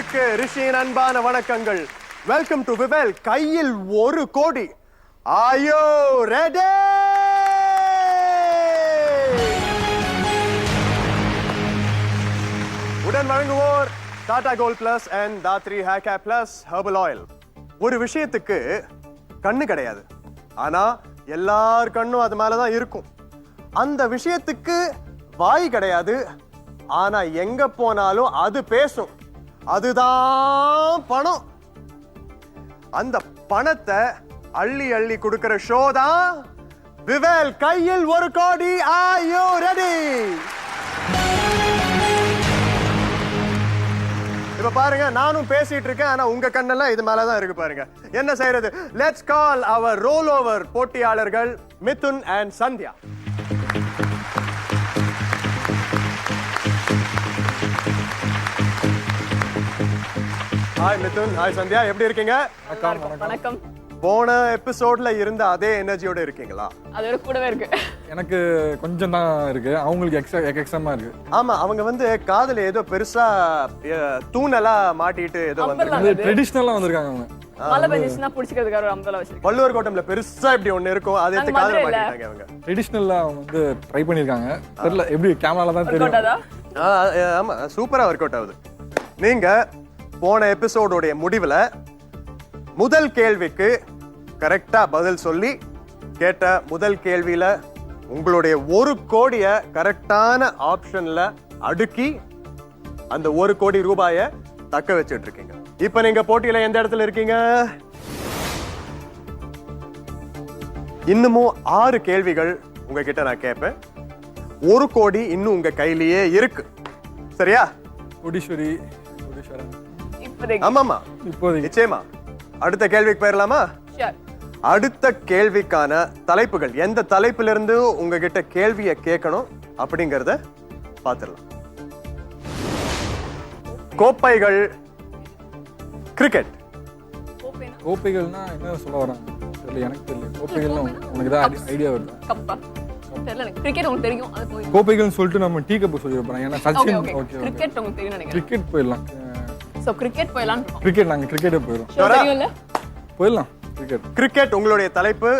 அனைவருக்கு ரிஷியின் அன்பான வணக்கங்கள். வெல்கம் டு விவேல் கையில் 1 கோடி. ஆயோ ரெடி? உடன் வழங்குவோர் Tata gold plus and Dhathri hair care plus herbal oil. ஒரு விஷயத்துக்கு கண்ணு கிடையாது, ஆனா எல்லார் கண்ணும் அது மேலதான் இருக்கும். அந்த விஷயத்துக்கு வாய் கிடையாது, ஆனா எங்க போனாலும் அது பேசும். அதுதான் பணம். அந்த பணத்தை அள்ளி அள்ளி கொடுக்கிற ஷோ தான் விவேல் கையில் 1 கோடி. Are you ready? இப்ப பாருங்க, நானும் பேசிட்டு இருக்கேன், ஆனா உங்க கண்ணெல்லாம் இது மேலதான் இருக்கு. பாருங்க என்ன செய்யறது. Let's call our roll over போட்டியாளர்கள் Mithun and Sandhya. Hi Mithun, hi Sandhya, எப்படி இருக்கீங்க? வணக்கம். போன எபிசோட்ல இருந்த அதே எனர்ஜியோட இருக்கீங்களா? அது கூடவே இருக்கு. எனக்கு கொஞ்சம் தான் இருக்கு, அவங்களுக்கு எக்ஸ்ட்ரா இருக்கு. ஆமா, அவங்க வந்து காதுல ஏதோ பெருசா தூணெல்லாம் மாட்டிட்டு ஏதோ வந்து ட்ரெடிஷனலா வந்திருக்காங்க. அவங்க மழை பெஞ்சிச்சுனா புடிச்சிக்கிறதுக்காக ஒரு அம்பர்லா வச்சிருக்காங்க. வள்ளுவர் கோட்டம்ல பெருசா இப்படி ஒண்ணு இருக்கும், அதை எடுத்து காதுல மாட்டிட்டாங்க. அவங்க ட்ரெடிஷனலா அவங்க வந்து ட்ரை பண்ணிருக்காங்க. தெரியல எப்படி கேமரால தான் தெரியும். ஆமா, சூப்பரா ஒர்க் அவுட் ஆகுது. நீங்க போன எபிசோடோட முடிவுல முதல் கேள்விக்கு கரெக்டா பதில் சொல்லி கேட்ட முதல் கேள்வியில உங்களுடைய 1 கோடிய கரெக்டான ஆப்ஷன்ல அடுக்கி அந்த 1 கோடி ரூபாய தக்க வச்சிட்டு இருக்கீங்க. இப்ப நீங்க போட்டியில எந்த இடத்துல இருக்கீங்க? இன்னமும் 6 கேள்விகள் உங்ககிட்ட நான் கேட்பேன். 1 கோடி இன்னும் உங்க கையிலேயே இருக்கு. சரியா? கோடீஸ்வரி. ஆமாமா, நிச்சயமா. அடுத்த கேள்விக்கு போயிடலாமா? அடுத்த கேள்விக்கான தலைப்புகள், எந்த தலைப்பிலிருந்து உங்ககிட்ட கேள்வியை கேட்கணும் அப்படிங்கறத பாத்துடலாம். கோப்பைகள், கிரிக்கெட். கோப்பைகள்னா என்ன சொல்ல வராங்க தெரியல, எனக்கு தெரியல. கோப்பைகள்னா உனக்கு தான் ஐடியா வருது? கிரிக்கெட் உங்களுக்கு தெரியும், அது போய் கோப்பைகள்னு சொல்லிட்டு நம்ம டீ கப் சொல்லி போறோம். ஏன்னா சச்சின். ஓகே, கிரிக்கெட் உங்களுக்கு தெரியும் நினைக்கிறேன். கிரிக்கெட் போயிடலாம். சோ கிரிக்கெட் போயிடலாம். கிரிக்கெட், நாங்க கிரிக்கெட்டே போயிடும். தெரியும்ல, போயிடலாம். கிரிக்கெட். கிரிக்கெட் உங்களுடைய தலைப்பு.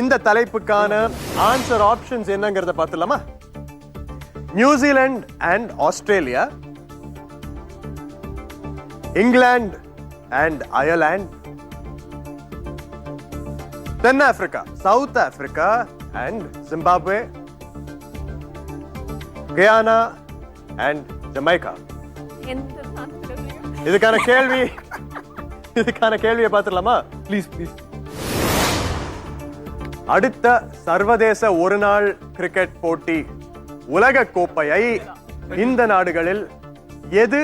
இந்த தலைப்புக்கான ஆன்சர் ஆப்ஷன்ஸ் என்னங்கறத பாத்துலாமா? New Zealand and Australia, England and Ireland, தென் Africa, South Africa and Zimbabwe, Guyana and Jamaica. இதுக்கான கேள்வியை பார்த்துடலாமா? Please please. அடுத்த சர்வதேச ஒருநாள் கிரிக்கெட் போட்டி உலக கோப்பையை இந்த நாடுகளில் எது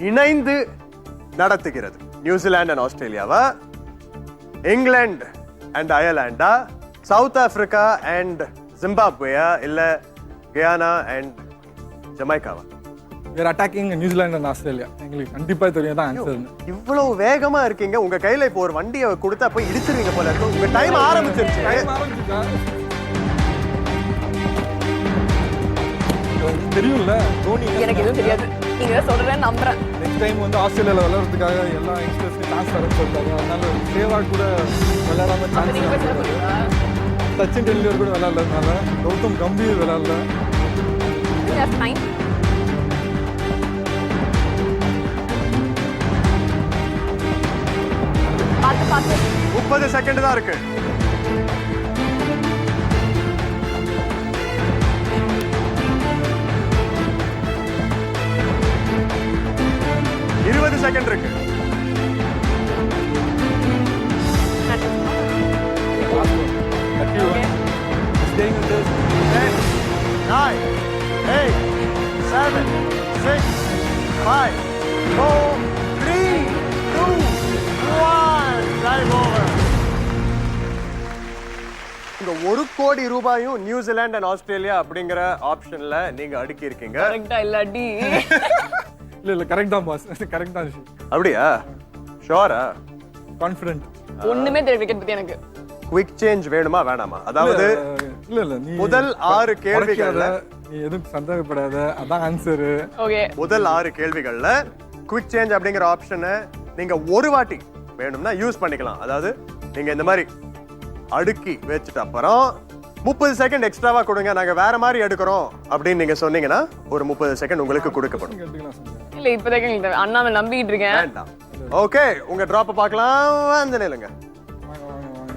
இணைந்து நடத்துகிறது? நியூசிலாந்து அண்ட் ஆஸ்திரேலியாவா, இங்கிலாந்து அண்ட் அயர்லாண்டா, சவுத் ஆப்பிரிக்கா அண்ட் ஜிம்பாப்வேயா, இல்ல கயானா அண்ட் ஜமைக்காவா? We are attacking New Zealand and Australia. எங்களுக்கு கண்டிப்பா தெரியும் தான் ஆன்சர். இவ்வளவு வேகமா இருக்கீங்க. உங்க கையில இப்போ ஒரு வண்டியை கொடுத்தா போய் இடிச்சிருவீங்க போல இருக்கு. உங்க டைம் ஆரம்பிச்சிருச்சு. தெரியும்ல தோனி. எனக்கு எதுவும் தெரியாது, நீங்க சொல்றேன்னு நம்புறேன். நெக்ஸ்ட் டைம் வந்து ஆஸ்திரேலியால விளையாடுறதுக்காக எல்லா யங்ஸ்டர்ஸ்க்கு சான்ஸ் தரேன்னு சொல்லிட்டாங்க. அதனால சேவா கூட விளையாடாம சான்ஸ். சச்சின் டெண்டுல்கர் கூட விளையாடலனால, கௌதம் கம்பீர் விளையாடல. 30 செகண்ட் தான் இருக்கு. செகண்ட் இருக்கு. 9, 8, 7, 6, 5, 4, 3, 2, 1. Time over. இந்த 1 கோடி ரூபாயும் நியூசிலாந்து அண்ட் ஆஸ்திரேலியா அப்படிங்கிற ஆப்ஷன்ல நீங்க அடுக்கி இருக்கீங்க. கரெக்ட்டா இல்லடி? இல்ல கரெக்ட் தான் பாஸ். கரெக்ட் தான். அப்படியா? ஷூரா? கான்ஃபிடென்ட். ஒண்ணுமே தெரியல கிரிக்கெட் பத்தி எனக்கு. குவிக் சேஞ்ச் வேணுமா வேணாமா? அதாவது இல்ல நீ முதல் 6 கேள்விகள்ல நீ எதுவும் சந்தேகப்படாத, அதான் ஆன்சர். ஓகே. முதல் 6 கேள்விகள்ல குவிக் சேஞ்ச் அப்படிங்கிற ஆப்ஷனை நீங்க ஒரு வாட்டி வேணும்னா யூஸ் பண்ணிக்கலாம். அதாவது நீங்க இந்த மாதிரி அடுக்கி வச்சுட்டு அப்புறம் 30 செகண்ட் எக்ஸ்ட்ராவா கொடுங்க, நாங்க வேற மாதிரி எடுக்கிறோம் அப்படின்னு நீங்க சொன்னீங்கன்னா ஒரு 30 செகண்ட் உங்களுக்கு கொடுக்கப்படும். எடுத்துக்கலாம் சார். இல்ல இப்போதைக்கு எங்களுக்கு அண்ணாவை நம்பிட்டு இருக்கேன். வேண்டாம். ஓகே, உங்க டிராப் பார்க்கலாம். வந்து நில்லுங்க. வாங்க வாங்க வாங்க.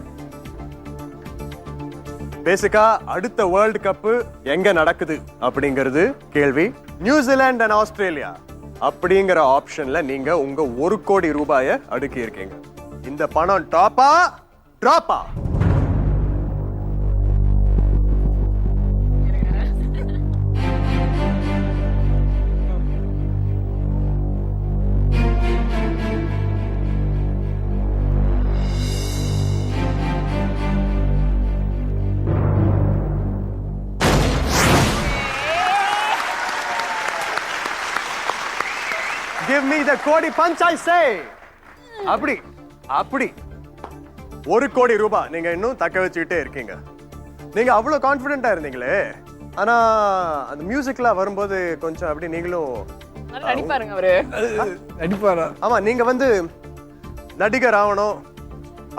பேசிக்கா அடுத்த வேர்ல்ட் கப் எங்க நடக்குது அப்படிங்கிறது கேள்வி. நியூசிலாந்து அண்ட் ஆஸ்திரேலியா அப்படிங்கிற ஆப்ஷன்ல நீங்க உங்க 1 கோடி ரூபாயை அடுக்கி இருக்கீங்க. இந்த பணம் டாப்பா டிராப்பா? Give me the கோடி பஞ்ச் I say. அப்படி அப்படி 1 கோடி ரூபாய் நீங்க இன்னும் தக்க வச்சுக்கிட்டே இருக்கீங்க. நீங்க அவ்வளவு கான்பிடென்ட்டா இருந்தீங்களே, ஆனா அந்த மியூசிக்லாம் வரும்போது கொஞ்சம் அப்படி நீங்களும் நல்லா நடிப்பாருங்க அவரு. நடிப்பாரா? ஆமா, நீங்க வந்து நடிகர் ஆகணும்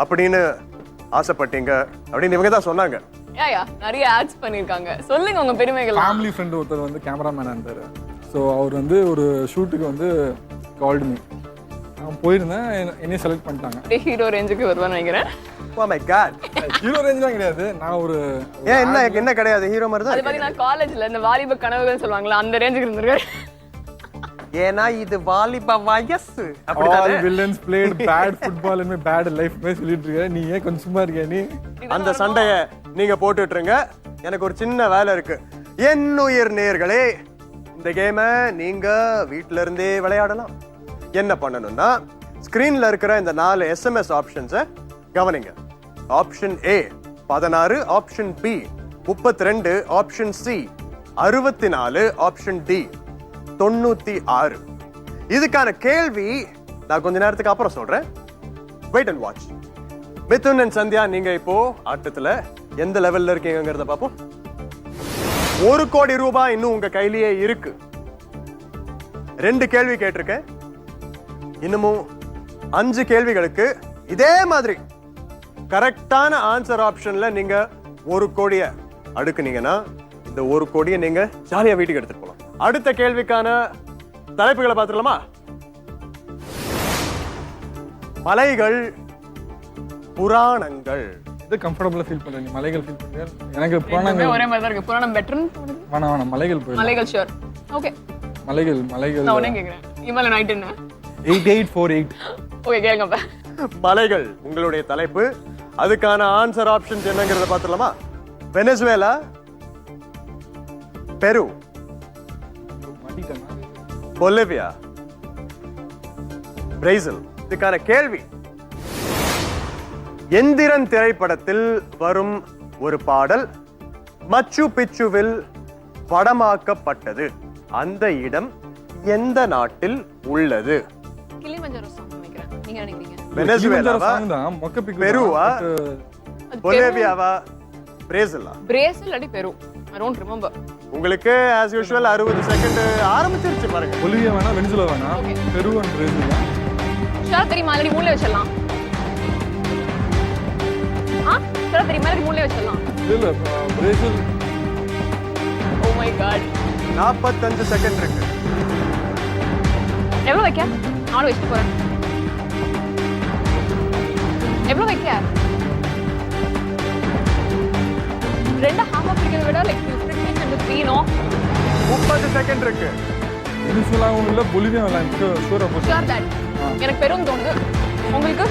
அப்படின்னு ஆசைப்பட்டீங்க அப்படின்னு இவங்க தான் சொன்னாங்க. யா நிறைய ஆட்ஸ் பண்ணிருக்காங்க. சொல்லுங்க உங்க பெருமைகள். ஃபேமிலி ஃப்ரெண்ட் ஒருத்தர் வந்து கேமராமேனா இருந்தாரு. ஸோ அவர் வந்து ஒரு ஷூட்டுக்கு வந்து கால்டு மீ. நான் போயிருந்தேன், என்னையும் செலக்ட் பண்ணிட்டாங்க. ஹீரோ ரேஞ்சுக்கு வருவான்னு நினைக்கிறேன். Oh my god. ஹீரோ ரேஞ்ச்லாம் கிடையாது. நான் ஒரு ஏன் என்ன கிடையாது, ஹீரோ மாதிரி அது தான். மாதிரி நான் காலேஜ்ல இந்த வாலிப கனவுகள் சொல்லுவாங்களா அந்த ரேஞ்சுக்கு இருந்திருக்காரு. ஏன்னா இது வாலிப வயசு. all villains played bad football and bad life மே சொல்லிட்டு இருக்க. நீ ஏன் கொஞ்சம் சும்மா இருக்க? நீ அந்த சண்டைய நீங்க போட்டுட்டு இருங்க. எனக்கு ஒரு சின்ன வேலை இருக்கு. என் உயிர் நேயர்களே, இந்த கேமை நீங்க வீட்ல இருந்தே விளையாடலாம். என்ன பண்ணணும்னா ஸ்கிரீன்ல இருக்கிற இந்த 4 SMS ஆப்ஷன்ஸை கவனிங்க. Option A 16, option B 32, option C 64, option D 96. இதுக்கான கேள்வி நான் கொஞ்ச நேரத்துக்கு அப்புறம் சொல்றேன். Wait and watch. Mithun and Sandhya, நீங்க இப்போ ஆட்டத்துல எந்த லெவல்ல இருக்கீங்கங்கறத பாப்போம். 1 கோடி ரூபாய் இன்னும் உங்க கையிலேயே இருக்கு. 2 கேள்வி கேட்டிருக்கேன். இன்னமும் 5 கேள்விகளுக்கு இதே மாதிரி கரெக்டான ஆன்சர் ஆப்ஷன்ல நீங்க 1 கோடியை அடுக்குனீங்கன்னா இந்த 1 கோடியை நீங்க ஜாலியா வீட்டுக்கு எடுத்துட்டு போலாம். அடுத்த கேள்விக்கான தலைப்புகளை பார்த்துடலாமா? மலைகள், புராணங்கள். இது கம்ஃபர்டபுளா ஃபீல் பண்றேன். நீ மலைகள் ஃபீல் பண்றியா? எனக்கு புராணங்கள் ஒரே மாதிரி தான் இருக்கு. புராணம் பெட்டர்னு தோணுது. வேணாம் மலைகள் போய். மலைகள் ஷூர். ஓகே. மலைகள் நான் உடனே கேக்குறேன். இமாலய நைட் என்ன? 8848. ஓகே கேளுங்க. மலைகள் உங்களுடைய தலைப்பு. அதுக்கான ஆன்சர் ஆப்ஷன்ஸ் என்னங்கறத பார்த்துடலாமா? வெனிசுவேலா, பெரு, மாட்டிட்டேனா? Bolivia, Brazil. இதுக்கான கேள்வி, எந்திரன் திரைப்படத்தில் வரும் ஒரு பாடல் மச்சு பிச்சுவில் படமாக்கப்பட்டது. அந்த இடம் எந்த நாட்டில் உள்ளது? கிளிமஞ்சாரோ சாங் நினைக்கிறேன். நீங்க நினைக்கிறீங்க? வெனிசுவேலாவா, song தான் மொக்க பிக். பெருவா, பொலிவியாவா, பிரேசிலா? பிரேசில் அடி பெரு. I don't remember. உங்களுக்கு as usual 60 செகண்ட் ஆரம்பிச்சிருச்சு பாருங்க. பொலிவியா வேணா, வெனிசுலா வேணா, பெரு அண்ட் பிரேசில் தான். ஷார் தெரியுமா? ஆல்ரெடி மூளைய வச்சிடலாம். ஷார் தெரியுமா? ஆல்ரெடி மூளைய வச்சிடலாம். இல்ல Brazil. Oh my god. 45 second இருக்கு. எவ்வளவு வைக்க? நானும் வச்சுட்டு போறேன். எவ்வளவு வைக்க? 2 ஹாஃப் ஆஃப்ரிக்கன் விட லைக் 15 and 3 நோ. 30 செகண்ட் இருக்கு. வெனிசுலாவும் இல்ல, பொலிவியா இல்ல. எனக்கு ஷூரா போச்சு. Sure that. எனக்கு பெரும் தோணுது. உங்களுக்கு?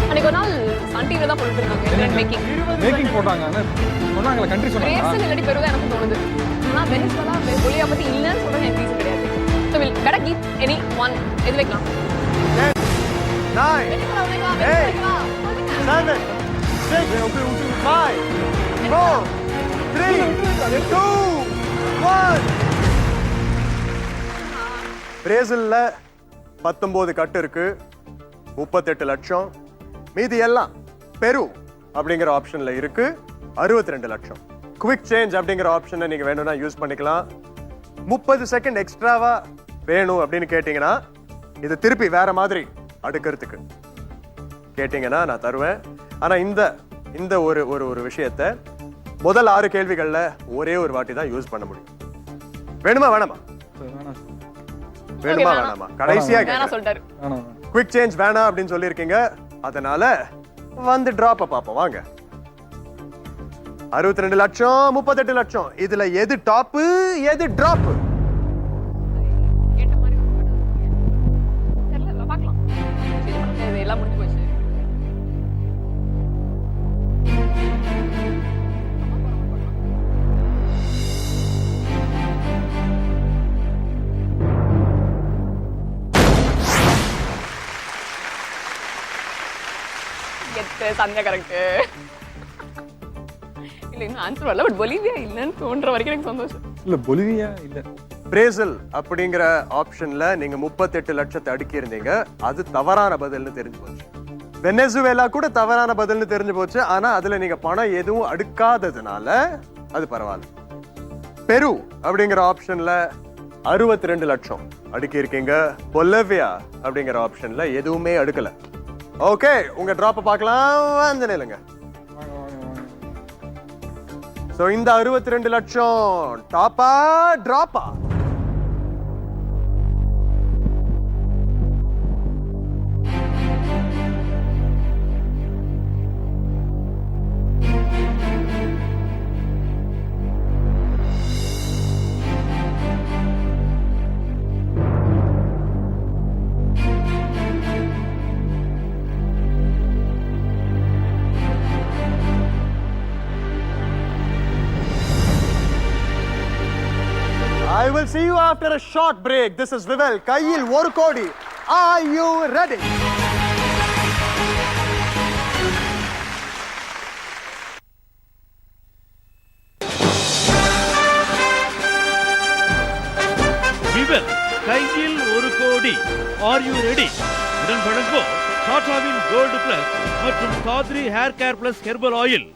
அன்னைக்கு ஒரு நாள் சன் டிவில தான் போட்டுட்டு இருந்தாங்க. இங்கிலாந்து மேக்கிங் போட்டாங்க. ஆனா சொன்னாங்கல கண்ட்ரி சொன்னாங்க. பிரேசில் இல்லாட்டி பெரு தான் எனக்கு தோணுது. ஆனா வெனிசுலா பொலிவியா பத்தி இல்லன்னு சொல்றது எனக்கு ரீசன் கிடையாது. So we'll gotta keep any one. எது வைக்கலாம்? 10, 9, வெனிசுலா வைக்கலாம். 7, 6, 5, 4, 3, 2, 1. பிரேசில்ல 19 கட்டு இருக்கு, 38 லட்சம். மீதி எல்லாம் பெரு அப்படிங்கிற ஆப்ஷன்ல இருக்கு, 62 லட்சம். குவிக் சேஞ்ச் அப்படிங்கிற ஆப்ஷனை நீங்க வேணும்னா யூஸ் பண்ணிக்கலாம். 30 செகண்ட் எக்ஸ்ட்ராவா வேணும் அப்படின்னு கேட்டீங்கன்னா இது திருப்பி வேற மாதிரி அடுக்கிறதுக்கு கேட்டீங்கன்னா நான் தருவேன். ஆனா இந்த இந்த ஒரு ஒரு ஒரு விஷயத்த முதல் 6 கேள்விகள்ல ஒரே ஒரு வாட்டி தான் யூஸ் பண்ண முடியும். வேணுமா வேணாமா? வேணாம் வேணுமா வேணாமா? கடைசியா வேணாம் சொல்லிட்டாரு. வேணாம் குவிக் சேஞ்ச் வேணாம் அப்படின்னு சொல்லியிருக்கீங்க. அதனால வந்து டிராப்ப பாப்போம் வாங்க. 62 லட்சம் 38 லட்சம் இதுல எது டாப் எது டிராப்? கேட்ட மாதிரி தெரியல பார்க்கலாம். இது எல்லாம் முடிஞ்சு போச்சு. சந்தியா கரெக்ட். இல்ல இன்னும் ஆன்சர் வரல. பட் பொலிவியா இல்லன்னு தோன்ற வரைக்கும் எனக்கு சந்தோஷம். இல்ல பொலிவியா இல்ல பிரேசில் அப்படிங்கிற ஆப்ஷன்ல நீங்க 38 லட்சத்தை அடுக்கி இருந்தீங்க. அது தவறான பதில்னு தெரிஞ்சு போச்சு. வெனசுவேலா கூட தவறான பதில்னு தெரிஞ்சு போச்சு. ஆனா அதுல நீங்க பணம் எதுவும் அடுக்காததுனால அது பரவாயில்ல. பெரு அப்படிங்கிற ஆப்ஷன்ல 62 லட்சம் அடுக்கி இருக்கீங்க. பொலிவியா அப்படிங்கிற ஆப்ஷன்ல எதுவுமே அடுக்கல. ஓகே, உங்க டிராப் பார்க்கலாம். அந்த நிலைங்க. சோ இந்த 62 லட்சம் டாப்பா டிராப்பா? I will see you after a short break. This is Vivel. கையில் 1 கோடி. Are you ready? விவல் கையில் 1 கோடி. Are you ready? உடன் வழங்குவோம் டாடாவின் கோல்டு பிளஸ் மற்றும் Khatri hair care plus herbal oil.